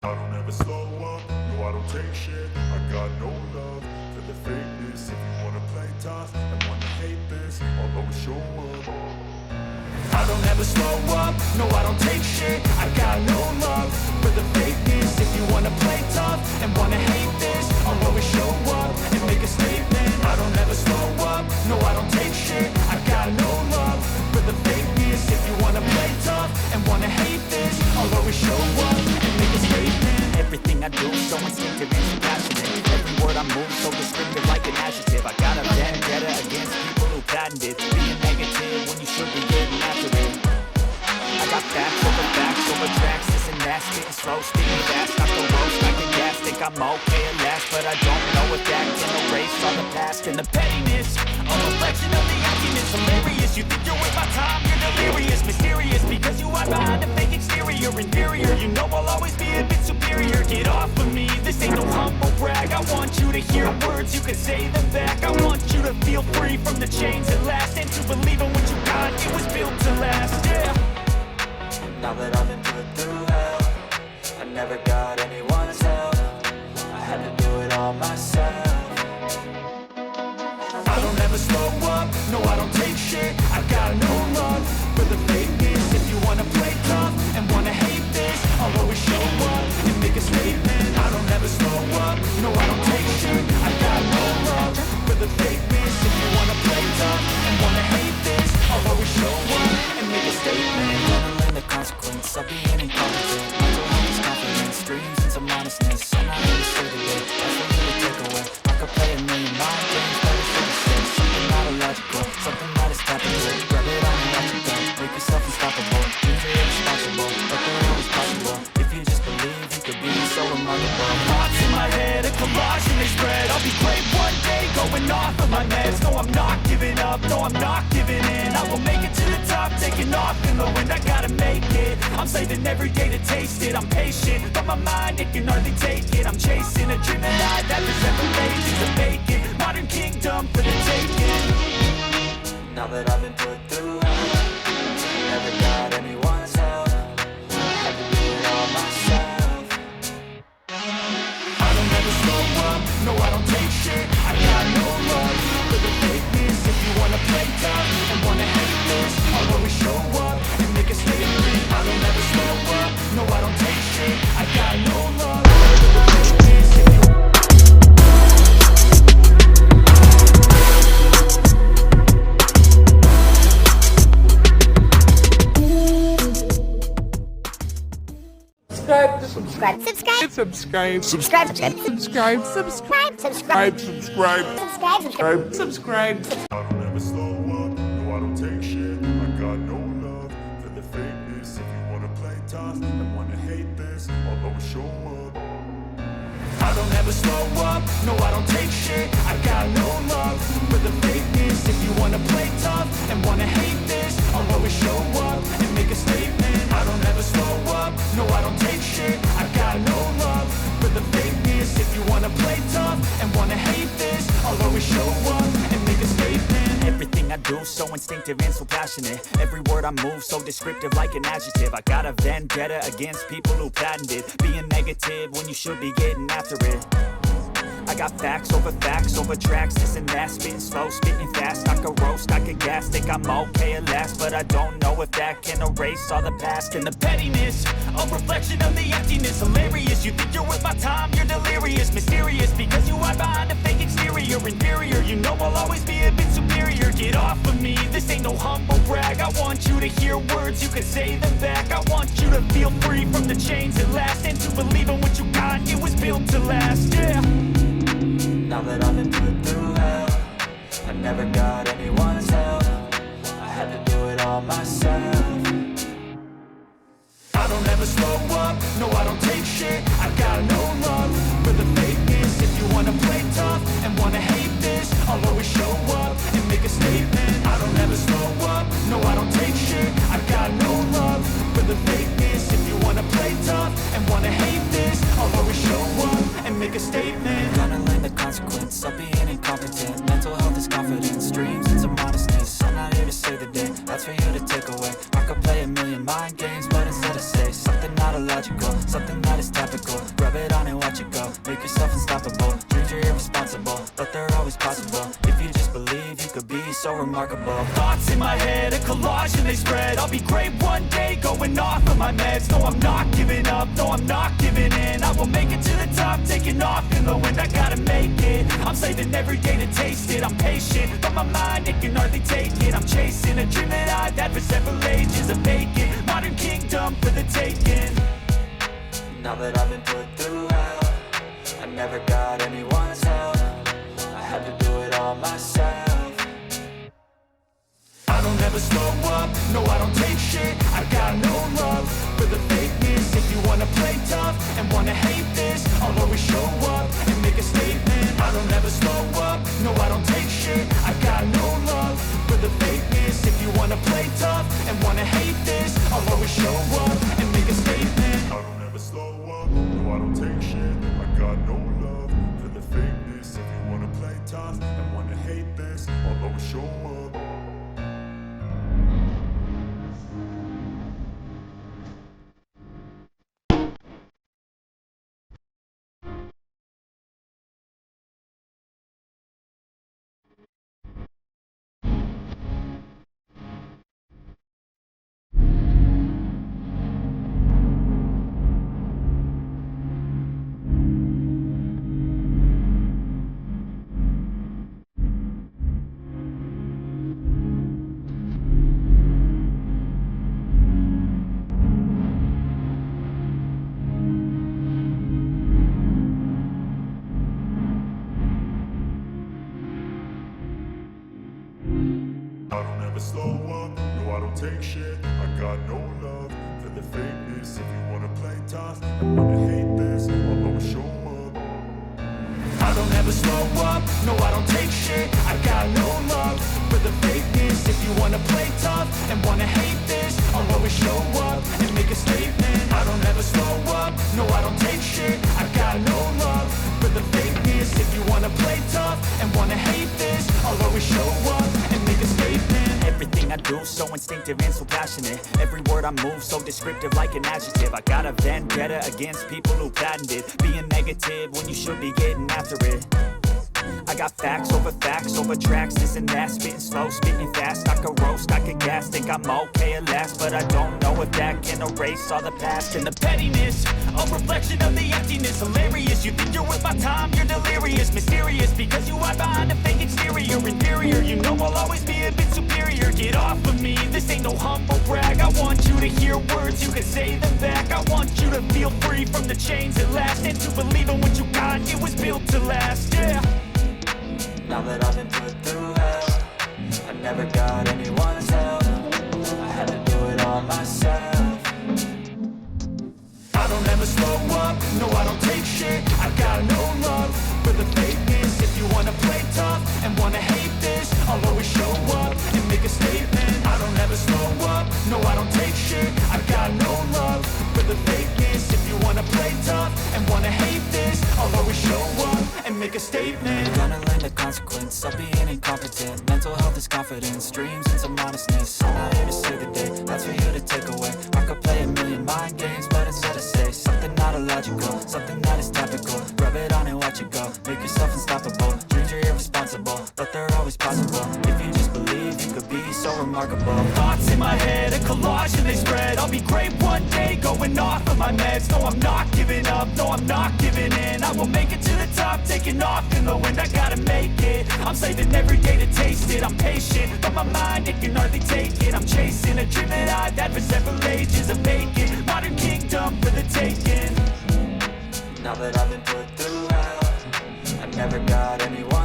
I don't ever slow up, no I don't take shit. I got no love for the fakeness. If you wanna play tough and wanna hate this, I'll always show up. I don't ever slow up, no I don't take shit. I got no love for the fakeness. If you wanna play tough and wanna hate this, I'll always show up and make a statement. I don't ever slow up, no I don't take shit. I got no love for the fakeness. If you wanna play tough and wanna hate this, I'll always show up and make a statement. Everything I do so instinctive and so passionate. Every word I move so descriptive like an adjective. I got a vendetta against people who patented being negative when you should be getting after it. I got facts over tracks. This and that, spitting slow, speaking fast. Not the roast, I can gas. Think I'm okay at last, but I don't know if that can erase all the past and the pettiness. A reflection of the emptiness. Hilarious, you think you're with my time, you're delirious. Mysterious, because you hide behind a fake exterior. Inferior, you know I'll always be a bit superior. Get off of me, this ain't no humble brag. I want you to hear words, you can say them back. I want you to feel free from the chains at last, and to believe in what you got, it was built to last, yeah. Now that I've been put through hell, I never got anyone's help. I had to do it all myself. I don't ever slow up, no I don't take shit. I got no love for the fakeness. If you wanna play tough and wanna hate this, I'll always show up and make a statement. I don't ever slow up, no I don't take shit. I got no love for the fakeness. If you wanna play tough and wanna hate this, I'll always show up and make a statement. Gonna learn the consequence of being incompetent. Mental health is confidence, dreams and some honestness. I'm not here to say today, that's what you take away. I could play a million mind games, but it's for the sake. Something not illogical, something that is tactical. Grab it on and watch it go, make yourself unstoppable. Dreams are irresponsible, but they're always possible. If you just believe, you could be so remarkable. Thoughts in my head, a collage and they spread. I'll be great one day, going off of my meds. No, I'm not giving up, no, I'm not giving in. I will make it to the top, taking off in the wind. I gotta make it, I'm saving every day to taste it. I'm patient, but my mind, it can hardly take it. I'm chasing a dream that I that is never fading. To make it, modern kingdom for the taking. Now that I've been put through hell, never got anyone's help. Had to do it all myself. I don't ever slow up, no I don't take shit. I got no love for the fakeness. If you wanna play tough and wanna hate this, I'll always show up and make a statement. I don't ever slow up, no I don't take shit. I got no love for the fakeness. If you Subscribe. Subscribe. Subscribe. Subscribe. Subscribe. Subscribe. Subscribe. Subscribe. Subscribe. I don't ever slow up, no I don't take shit. I got no love for the fakeness. If you wanna play tough and wanna hate this, I'll always show up. I don't ever slow up, no I don't take shit. I got no love for the fakeness. If you wanna play tough and wanna hate this, I'll always show up and make a statement. I don't ever slow up, no I don't take shit. I got no love for the fakeness. If you wanna play tough and wanna hate this, I'll always show up and make a statement. Everything I do so instinctive and so passionate. Every word I move so descriptive like an adjective. I got a vendetta against people who patented being negative when you should be getting after it. I got facts over tracks. This and that, spitting slow, spitting fast. I could roast, I could gas. Think I'm okay at last, but I don't know if that can erase all the past and the pettiness. A reflection of the emptiness. Hilarious, you think you're with my time, you're delirious. Mysterious, because you hide behind a fake exterior. Inferior, you know I'll always be a bit superior. Get off of me, this ain't no humble brag. I want you to hear words, you can say them back. I want you to feel free from the chains at last, and to believe in what you got, it was built to last, yeah. Now that I've been put through hell, I never got anyone's help. I had to do it all myself. I don't ever slow up, no I don't take shit. I got no love for the fakeness. If you wanna play tough and wanna hate this, I'll always show up and make a statement. I don't ever slow up, no I don't take shit. I got no love for the fakeness. If you wanna play tough and wanna hate this, I'll always show up and make a statement. Gonna learn the consequence of being incompetent. Mental health is confidence, dreams and some honestness. I'm not here to save the day, that's for you to take away. I could play a million mind games, but instead I say something not illogical. illogical, something that is topical. Rub it on and watch it go, make yourself unstoppable. Dreams are irresponsible, but they're always possible. If you just believe, you could be so remarkable. Thoughts in my head, a collage and they spread. I'll be great one day, going off of my meds. No, I'm not giving up, no, I'm not giving in. I will make it to the top, taking off in the wind. I gotta make it, I'm saving every day to taste it. I'm patient, but my mind, it can hardly take it. I'm chasing a dream that I've had for several ages. A vacant, modern kingdom for the taking. Now that I've been put through hell, I never got anyone's help. I had to do it all myself. I don't ever slow up, no I don't take shit. I got no love for the fakeness. If you wanna play tough and wanna hate this, I'll always show up and make a statement. I don't ever slow up, no I don't take shit. I got no love for the fakeness. If you wanna play tough and wanna hate this, I'll always show up and make a statement. I don't ever slow up, no I don't take shit. I got no love for the fakeness. If you wanna play tough and wanna hate this, I'll always show up. I don't ever slow up, no I don't take shit. I got no love for the fakeness. If you wanna play tough and wanna hate this, I'll always show up. I don't ever slow up, no I don't take shit. I got no love for the fakeness. If you wanna play tough and wanna hate this, I'll always show up and make a statement. I don't ever slow up, no I don't take shit. I got no love for the fakeness. If you wanna play tough and wanna hate this, I'll always show up and make a statement. Everything I do so instinctive and so passionate. Every word I move so descriptive like an adjective. I got a vendetta against people who patented being negative when you should be getting after it. I got facts over tracks, this and that. Spitting slow, spitting fast. I could roast, I could gas. Think I'm okay at last, but I don't know if that can erase all the past. And the pettiness, a reflection of the emptiness. Hilarious, you think you're worth my time, you're delirious. Mysterious, because you hide behind a fake exterior. Inferior, you know I'll always be a bit superior. Get off of me, this ain't no humble brag. I want you to hear words, you can say them back. I want you to feel free from the chains at last, and to believe in what you got, it was built to last, yeah. Now that I've been put through hell, I never got anyone's help. I had to do it all myself. I don't ever slow up, no I don't take shit. I got no love for the fakeness. If you wanna play tough and wanna hate this, I'll always show up and make a statement. I don't ever slow up, no I don't take shit. I got no love for the fakeness. If you wanna play tough and wanna hate this, I'll always show up and make a statement. You're gonna learn the consequence of being incompetent. Mental health is confidence, dreams and some honestness. I'm not here to save the day, that's for you to take away. I could play a million mind games, but instead I say something not illogical, something that is topical. Rub it on and watch it go, make yourself unstoppable. Dreams are irresponsible, but they're always possible. If you just believe, you could be so remarkable. Thoughts in my head, a collage and they spread. I'll be great one day, going off of my meds. No, I'm not giving up, no, I'm not giving in. I will make it to the top, taking off in the wind. I gotta make it, I'm saving every day to taste it. I'm patient, but my mind, it can hardly take it. I'm chasing a dream that I've had for several ages. A vacant, modern kingdom for the taking. Now that I've been put through hell, I never got anyone